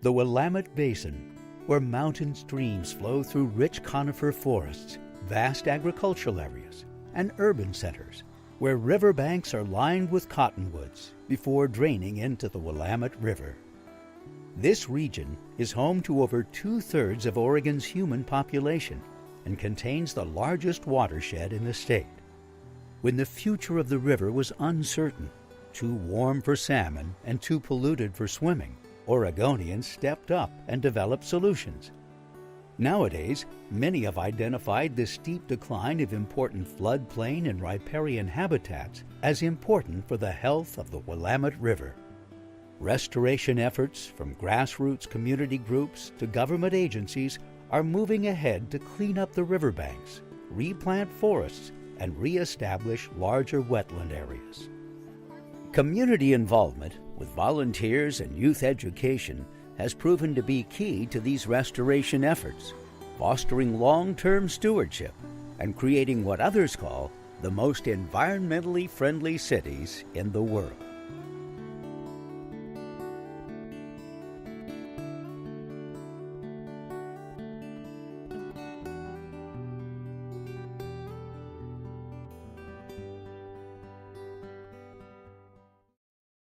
The Willamette Basin, where mountain streams flow through rich conifer forests, vast agricultural areas, and urban centers, where riverbanks are lined with cottonwoods before draining into the Willamette River. This region is home to over 2/3 of Oregon's human population and contains the largest watershed in the state. When the future of the river was uncertain, too warm for salmon and too polluted for swimming, Oregonians stepped up and developed solutions. Nowadays, many have identified the steep decline of important floodplain and riparian habitats as important for the health of the Willamette River. Restoration efforts from grassroots community groups to government agencies are moving ahead to clean up the riverbanks, replant forests, and reestablish larger wetland areas. Community involvement with volunteers and youth education has proven to be key to these restoration efforts, fostering long-term stewardship and creating what others call the most environmentally friendly cities in the world.